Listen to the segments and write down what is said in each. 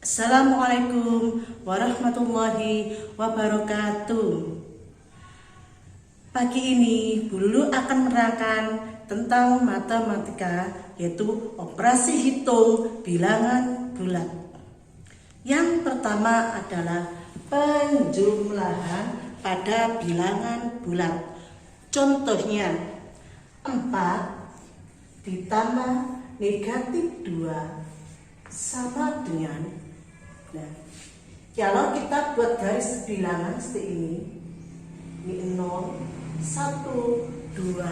Assalamualaikum warahmatullahi wabarakatuh. Pagi ini Bu Lulu akan menerangkan tentang matematika, yaitu operasi hitung bilangan bulat. Yang pertama adalah penjumlahan pada bilangan bulat. Contohnya 4 ditambah negatif 2 sama dengan, kalau kita buat garis bilangan seperti ini 0, 1, 2,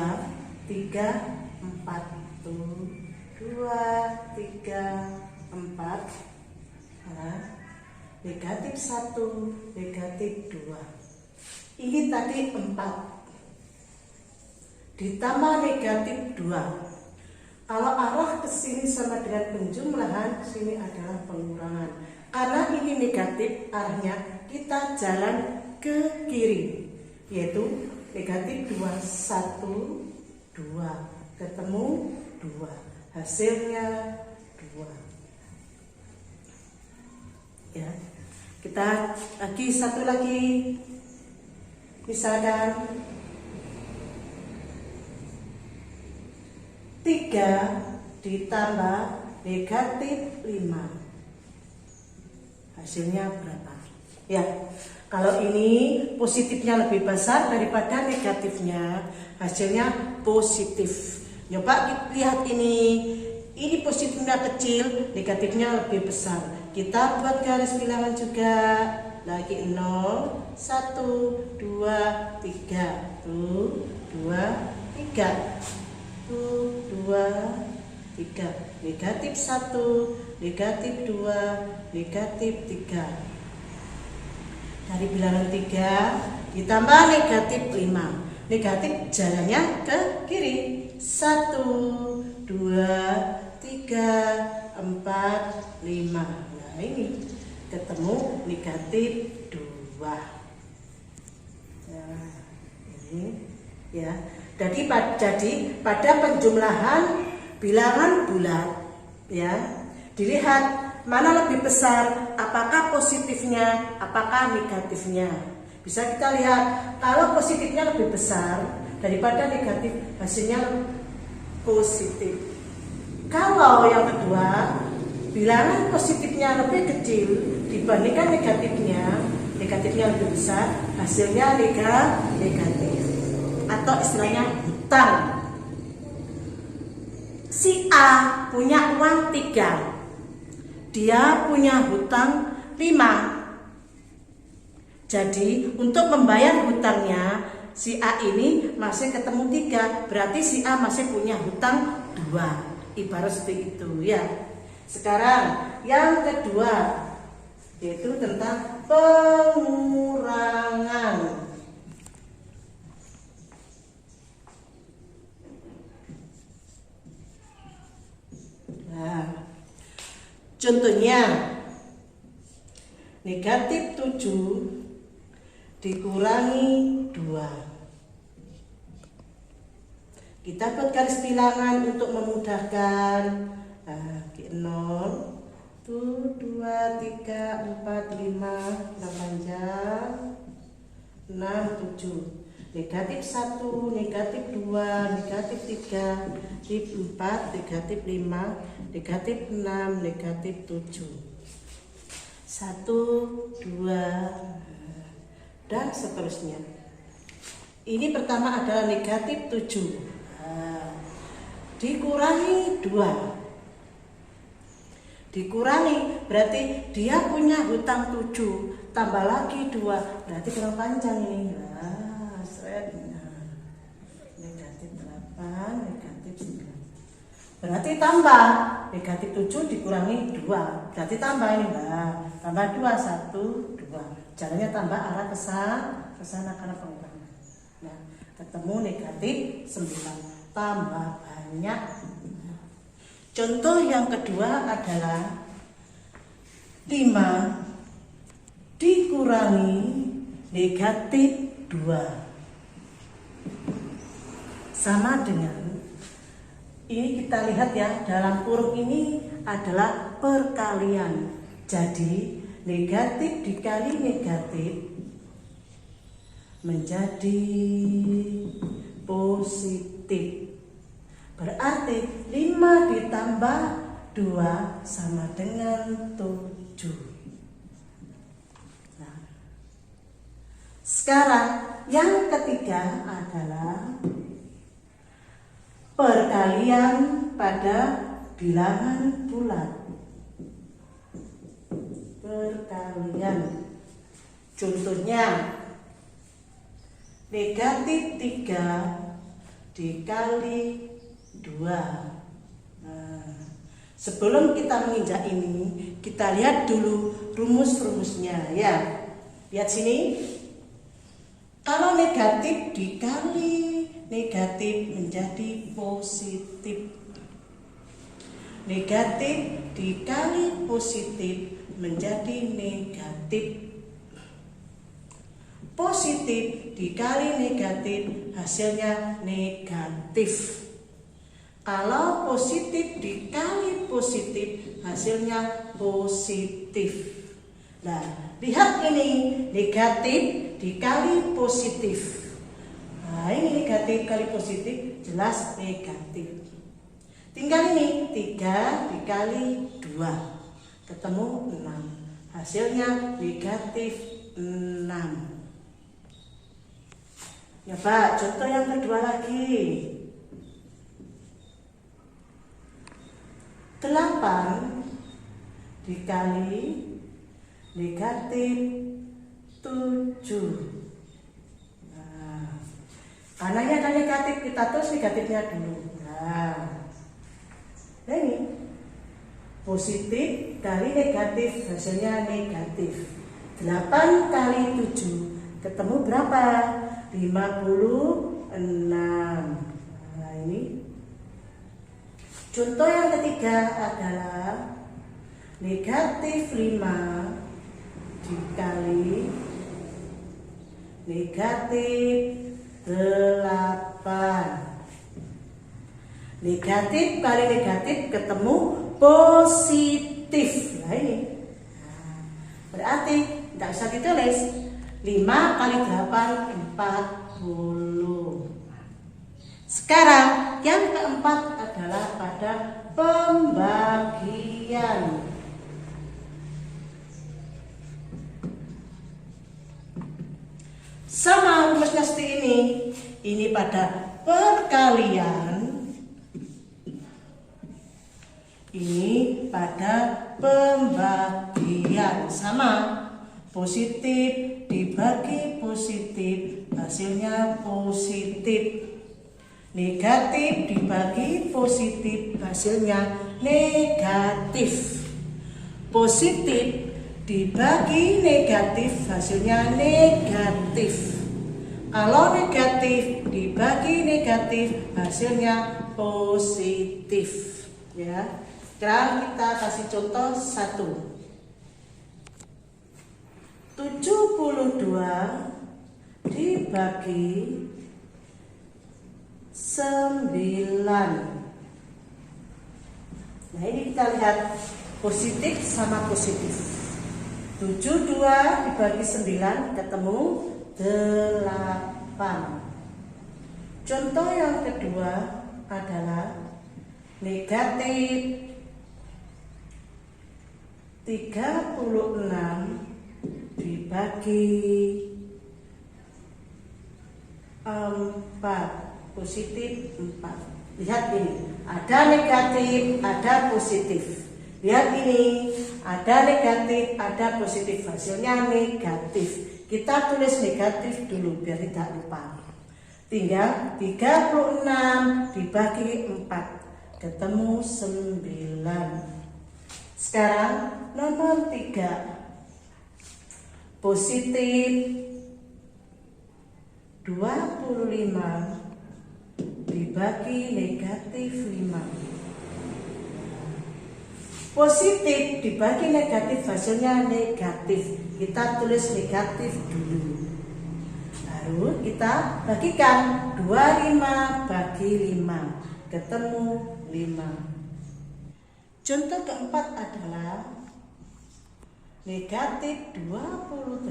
3, 4, 2, 3, 4, negatif 1, negatif 2. Ini tadi 4 ditambah negatif 2. Kalau arah ke sini sama dengan penjumlahan, sini adalah pengurangan. Karena ini negatif, arahnya kita jalan ke kiri, yaitu negatif 2, 1, 2, ketemu 2, hasilnya 2. Ya, kita satu lagi, misalkan 3 ditambah negatif 5, hasilnya berapa? Ya, kalau ini positifnya lebih besar daripada negatifnya, hasilnya positif. Coba lihat ini positifnya kecil, negatifnya lebih besar. Kita buat garis bilangan juga, lagi 0, 1, 2, 3, 2, 3. 2, 3, negatif 1, negatif 2, negatif 3. Dari bilangan 3 ditambah negatif 5. Negatif jalannya ke kiri. 1, 2, 3, 4, 5. Nah, ini ketemu negatif 2. Nah, ini ya. Jadi pada penjumlahan bilangan bulat, ya, dilihat mana lebih besar, apakah positifnya, apakah negatifnya. Bisa kita lihat, kalau positifnya lebih besar daripada negatif, hasilnya positif. Kalau yang kedua, bilangan positifnya lebih kecil dibandingkan negatifnya lebih besar, hasilnya negatif. Atau istilahnya hutang. Si A punya uang 3, dia punya hutang 5. Jadi untuk membayar hutangnya, si A ini masih ketemu 3, berarti si A masih punya hutang 2. Ibarat seperti itu ya. Sekarang yang kedua, yaitu tentang pengurangan. Nah, contohnya negatif 7 dikurangi 2. Kita buat garis bilangan untuk memudahkan. 0, 1, 2, 3, 4, 5, kita panjang 6, 7. Negatif 1, negatif 2, negatif 3, negatif 4, negatif 5, negatif 6, negatif 7. 1, 2, dan seterusnya. Ini pertama adalah negatif 7. Dikurangi 2. Dikurangi berarti dia punya hutang 7, tambah lagi 2, berarti kurang panjang ini. Negatif 8, negatif 9. Berarti tambah negatif 7 dikurangi 2, berarti tambah ini, tambah 2, 1, 2. Jalannya tambah arah ke sana karena pengurangan. Nah, ketemu negatif 9, tambah banyak. Contoh yang kedua adalah 5 dikurangi negatif 2 sama dengan, ini kita lihat ya, dalam kurung ini adalah perkalian. Jadi negatif dikali negatif menjadi positif. Berarti 5 ditambah 2 sama dengan 7. Nah, sekarang yang ketiga adalah perkalian pada bilangan bulat. Perkalian. Contohnya negatif 3 dikali 2. Nah, sebelum kita menginjak ini, kita lihat dulu rumus-rumusnya ya. Lihat sini. Kalau negatif dikali negatif menjadi positif. Negatif dikali positif menjadi negatif. Positif dikali negatif hasilnya negatif. Kalau positif dikali positif hasilnya positif. Nah, lihat ini negatif dikali positif. Nah, ini negatif kali positif jelas negatif. Tinggal ini 3 dikali 2 ketemu 6. Hasilnya negatif 6. Ya Pak, contoh yang kedua lagi. 8 dikali negatif 7. Nah, karena ini ada negatif, kita tulis negatifnya dulu. Nah, ini positif kali negatif hasilnya negatif. 8 kali 7 ketemu berapa? 56. Nah, ini contoh yang ketiga adalah negatif 5 dikali negatif 8. Negatif kali negatif ketemu positif. Nah, ini. Nah, berarti tidak usah ditulis. 5 kali 8 40. Sekarang yang keempat adalah pada pembagian. Sama rumusnya seperti ini. Ini pada perkalian. Ini pada pembagian. Sama. Positif dibagi positif hasilnya positif. Negatif dibagi positif hasilnya negatif. Positif dibagi negatif hasilnya negatif. Kalau negatif dibagi negatif hasilnya positif. Ya. Sekarang kita kasih contoh 1. 72 dibagi 9. Nah, ini kita lihat positif sama positif. 72 dibagi 9 ketemu 8. Contoh yang kedua adalah negatif 36 dibagi 4, positif 4. Lihat ini, ada negatif, ada positif. Lihat ini, ada negatif, ada positif. Hasilnya negatif. Kita tulis negatif dulu biar tidak lupa. Tinggal 36 dibagi 4 ketemu 9. Sekarang nomor 3. Positif 25 dibagi negatif 5. Positif dibagi negatif hasilnya negatif. Kita tulis negatif dulu. Lalu kita bagikan 25 bagi 5 ketemu 5. Contoh keempat adalah negatif 28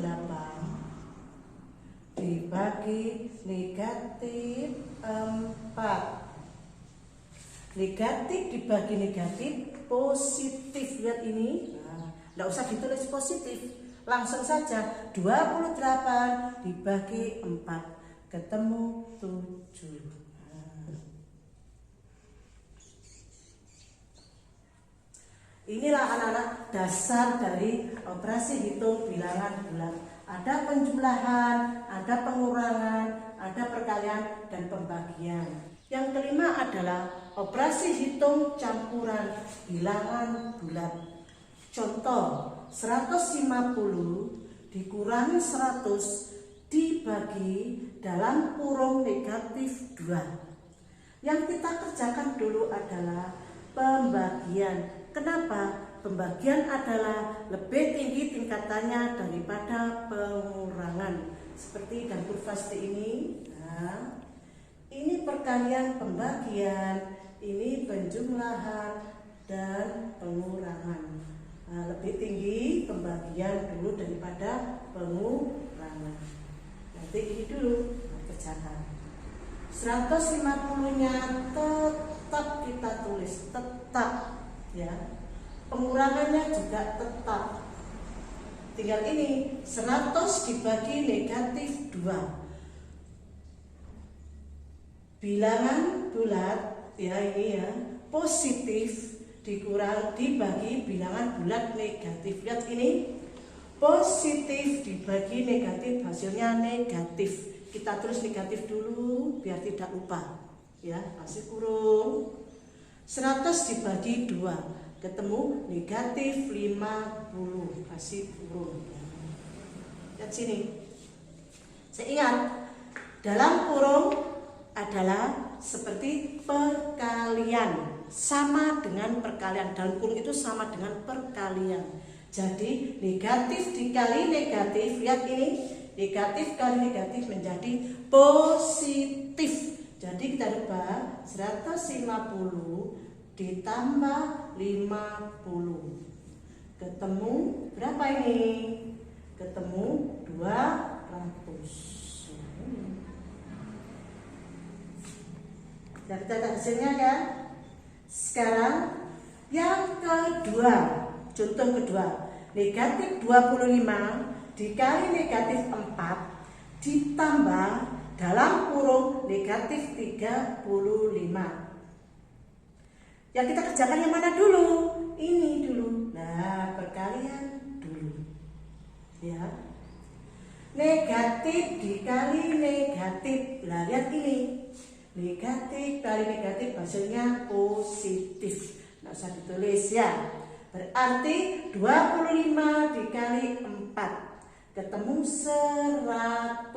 dibagi negatif 4. Negatif dibagi negatif positif. Lihat ini, nggak usah ditulis positif, langsung saja 28 dibagi 4 ketemu 7. Inilah anak-anak dasar dari operasi hitung bilangan bulat. Ada penjumlahan, ada pengurangan, ada perkalian dan pembagian. Yang kelima adalah operasi hitung campuran bilangan bulat. Contoh, 150 dikurangi 100 dibagi dalam kurung negatif 2. Yang kita kerjakan dulu adalah pembagian. Kenapa? Pembagian adalah lebih tinggi tingkatannya daripada pengurangan. Seperti dan kurva ini. Nah, ini perkalian pembagian, ini penjumlahan dan pengurangan. Nah, lebih tinggi pembagian dulu daripada pengurangan. Nanti ini dulu kerjakan. 150-nya tetap kita tulis, tetap ya. Pengurangannya juga tetap. Tinggal ini 100 dibagi negatif 2. Bilangan bulat ya ini ya, positif dibagi bilangan bulat negatif. Lihat ini, positif dibagi negatif hasilnya negatif. Kita tulis negatif dulu biar tidak lupa ya, kasih kurung. 100 dibagi 2 ketemu negatif 50, kasih kurung. Lihat sini. Saya ingat, dalam kurung adalah seperti perkalian, sama dengan perkalian. Dalam kurung itu sama dengan perkalian. Jadi negatif dikali negatif, lihat ini, negatif kali negatif menjadi positif. Jadi kita rubah 150 ditambah 50 ketemu berapa ini? Ketemu 200. Sudah kita lihat hasilnya kan? Sekarang yang kedua, contoh kedua, negatif 25 dikali negatif 4 ditambah dalam kurung negatif 35. Yang kita kerjakan yang mana dulu? Ini dulu. Nah, perkalian dulu. Ya. Negatif dikali negatif. Nah, lihat ini. Negatif kali negatif hasilnya positif. Nggak usah ditulis ya. Berarti 25 dikali 4 ketemu 100.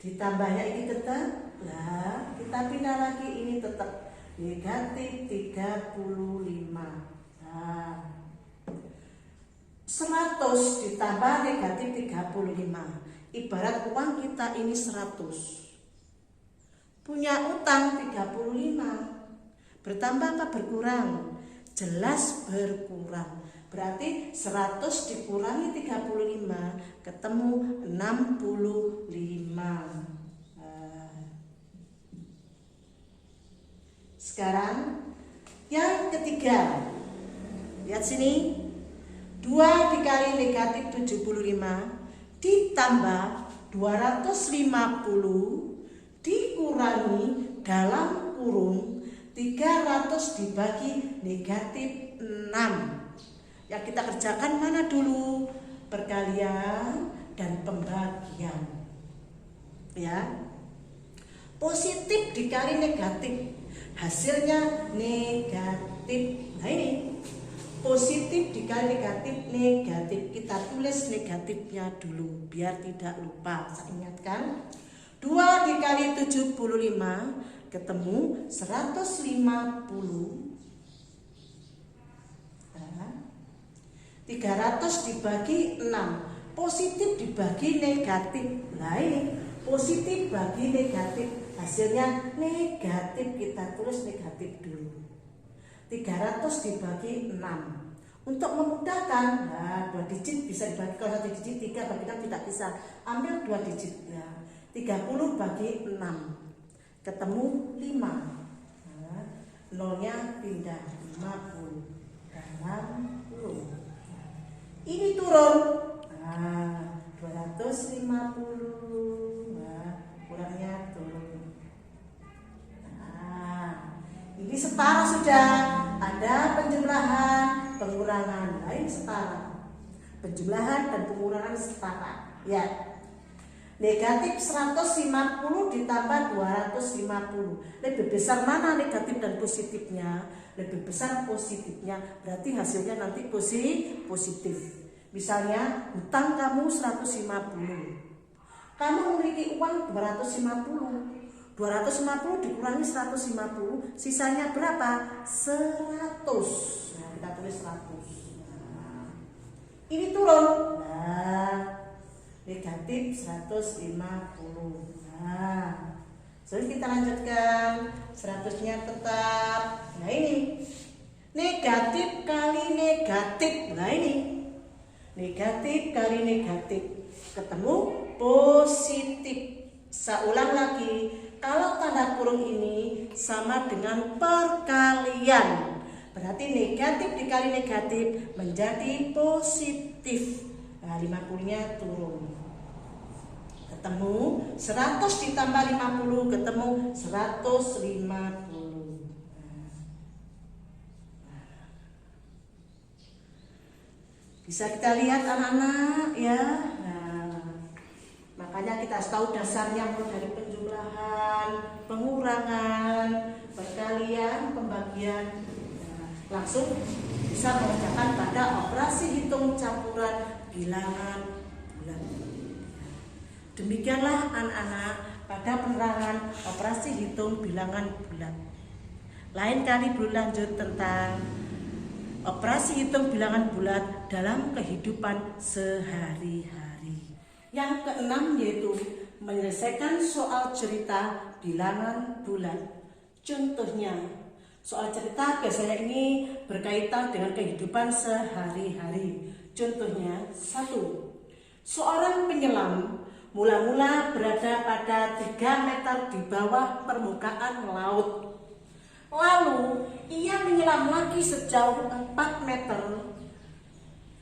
Ditambahnya ini tetap. Nah, kita pindah lagi ini tetap. Negatif 35. Nah, 100 ditambah negatif 35. Ibarat uang kita ini 100. Punya utang 35. Bertambah apa berkurang? Jelas berkurang. Berarti 100 dikurangi 35 ketemu 65. Sekarang yang ketiga, lihat sini, 2 dikali negatif 75 ditambah 250 dikurangi dalam kurung 300 dibagi negatif 6. Yang kita kerjakan mana dulu? Perkalian dan pembagian. Ya. Positif dikali negatif, hasilnya negatif. Nah ini positif dikali negatif negatif. Kita tulis negatifnya dulu biar tidak lupa. Saya ingatkan, 2 dikali 75 ketemu 150. 300 dibagi 6. Positif dibagi negatif. Nah ini positif bagi negatif, hasilnya negatif. Kita tulis negatif dulu. 300 dibagi 6. Untuk memudahkan, nah 2 digit bisa dibagi, kalau 1 digit 3 bagi 6 tidak bisa. Ambil 2 digit ya. 30 bagi 6 ketemu 5. Nah, nolnya pindah 50 dalam 10. Ini turun. Nah, 250. Nah, kurangnya turun. Nah, ini setara sudah. Ada penjumlahan, pengurangan, lain setara. Penjumlahan dan pengurangan setara. Ya. Negatif 150 ditambah 250. Lebih besar mana negatif dan positifnya? Lebih besar positifnya. Berarti hasilnya nanti positif. Misalnya hutang kamu 150. Kamu memiliki uang 250. 250 dikurangi 150, sisanya berapa? 100. Nah, kita tulis 100. Nah, ini turun. Nah, negatif 150. Nah, jadi kita lanjutkan. 100-nya tetap. Nah, ini negatif kali negatif. Nah, ini negatif kali negatif ketemu positif. Saya ulang lagi, kalau tanda kurung ini sama dengan perkalian, berarti negatif dikali negatif menjadi positif. Nah, 50-nya turun. Ketemu 100 ditambah 50 ketemu 150. Bisa kita lihat anak-anak ya. Makanya kita harus tahu dasarnya mulai dari penjumlahan, pengurangan, perkalian, pembagian. Nah, langsung bisa mengerjakan pada operasi hitung campuran bilangan bulat. Demikianlah anak-anak pada penerangan operasi hitung bilangan bulat. Lain kali berlanjut tentang operasi hitung bilangan bulat dalam kehidupan sehari-hari. Yang keenam yaitu menyelesaikan soal cerita bilangan bulat. Contohnya, soal cerita biasanya ini berkaitan dengan kehidupan sehari-hari. Contohnya, 1. Seorang penyelam mula-mula berada pada 3 meter di bawah permukaan laut. Lalu, ia menyelam lagi sejauh 4 meter.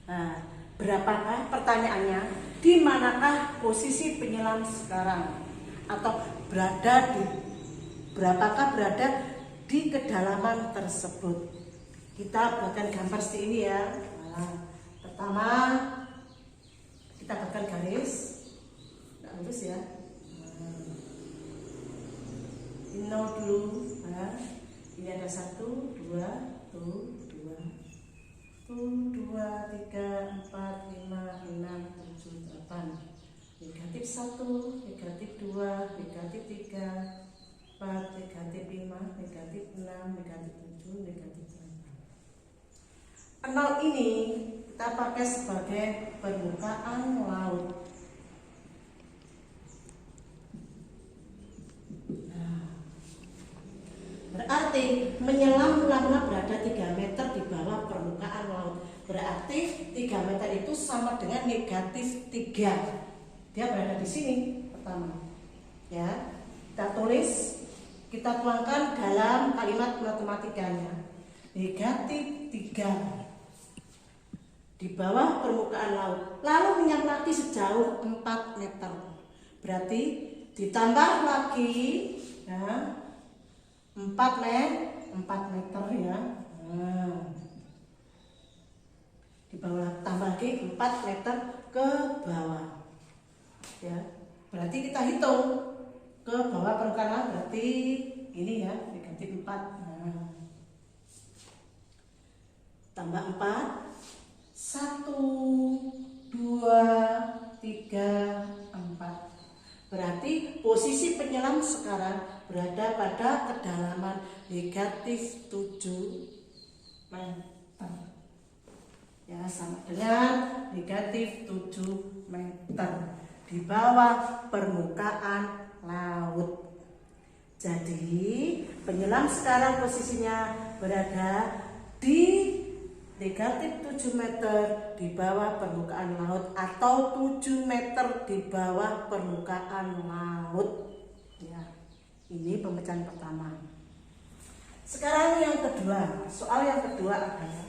Nah, berapakah pertanyaannya? Di manakah posisi penyelam sekarang? Atau berapakah berada di kedalaman tersebut? Kita buatkan gambar seperti ini ya. Nah, pertama kita buatkan garis, nggak lurus ya. Ini 0 dulu. Nah, ini ada 1, 2, 2, 2, 3, 4, 5, 6, 7, 8. Negatif 1, negatif 2, negatif 3, 4, negatif 5, negatif 6, negatif 7, negatif 8. 0 ini kita pakai sebagai permukaan laut. Berarti menyelam mula-mula berada 3 meter di bawah permukaan laut. Berarti 3 meter itu sama dengan negatif 3. Dia berada di sini pertama. Ya, kita tulis, kita tuangkan dalam kalimat matematikanya. Negatif 3 di bawah permukaan laut. Lalu menyelam lagi sejauh 4 meter. Berarti ditambah lagi ya, 4 meter ya. Nah, di bawah tambah lagi 4 meter ke bawah. Ya, berarti kita hitung ke bawah permukaan laut, berarti ini ya, negatif 4. Nah, tambah 4, 1, 2, 3, 4. Berarti posisi penyelam sekarang berada pada kedalaman negatif 7 meter. Ya, sama dengan negatif 7 meter di bawah permukaan laut. Jadi penyelam sekarang posisinya berada di negatif 7 meter di bawah permukaan laut atau 7 meter di bawah permukaan laut. Ya, ini pemecahan pertama. Sekarang yang kedua, soal yang kedua adalah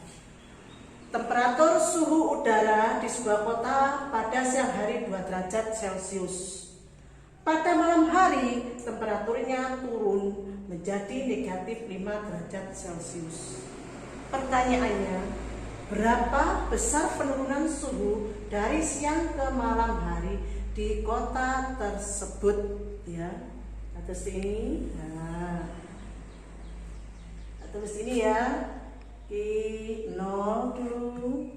temperatur suhu udara di sebuah kota pada siang hari 2 derajat Celcius. Pada malam hari temperaturnya turun menjadi negatif 5 derajat Celcius. Pertanyaannya, berapa besar penurunan suhu dari siang ke malam hari di kota tersebut? Ya, atas ini. Nah, tulis ini ya. 0 dulu,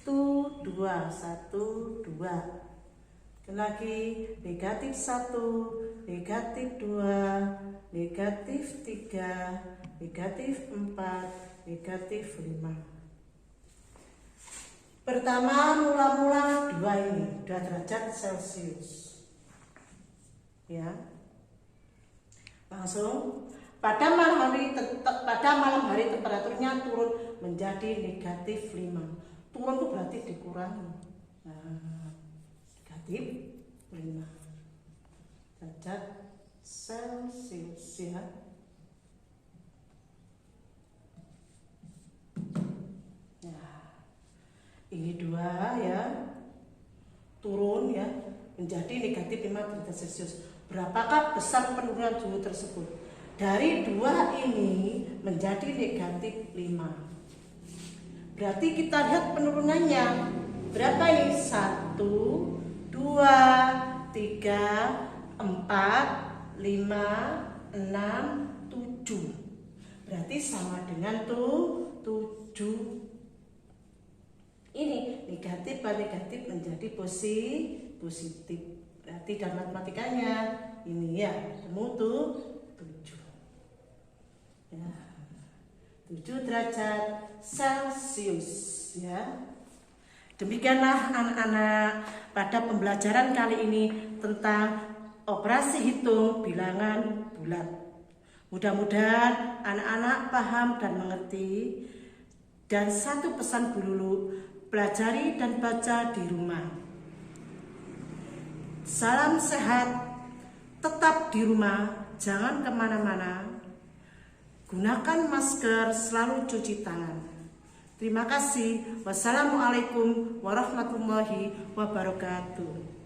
2, 1, 2. Lagi negatif 1, negatif 2, negatif 3, negatif 4, negatif 5. Pertama mula-mula 2 ini, 2 derajat Celcius. Ya. Langsung pada malam hari temperaturnya turun menjadi negatif 5. Turun itu berarti dikurangi. Nah, negatif 5 derajat Celcius ya. Nah, ini 2 ya. Turun ya menjadi negatif 5 derajat Celcius. Berapakah besar penurunan suhu tersebut? Dari 2 ini menjadi negatif 5. Berarti kita lihat penurunannya. Berapa ini? 1, 2, 3, 4, 5, 6, 7. Berarti sama dengan 7. Ini negatif per negatif menjadi positif. Berarti dalam matematikanya ini ya, temu 7. Ya, 7 derajat Celcius ya. Demikianlah anak-anak pada pembelajaran kali ini tentang operasi hitung bilangan bulat. Mudah-mudahan anak-anak paham dan mengerti. Dan satu pesan Bu Lulu, pelajari dan baca di rumah. Salam sehat, tetap di rumah, jangan kemana-mana. Gunakan masker, selalu cuci tangan. Terima kasih. Wassalamualaikum warahmatullahi wabarakatuh.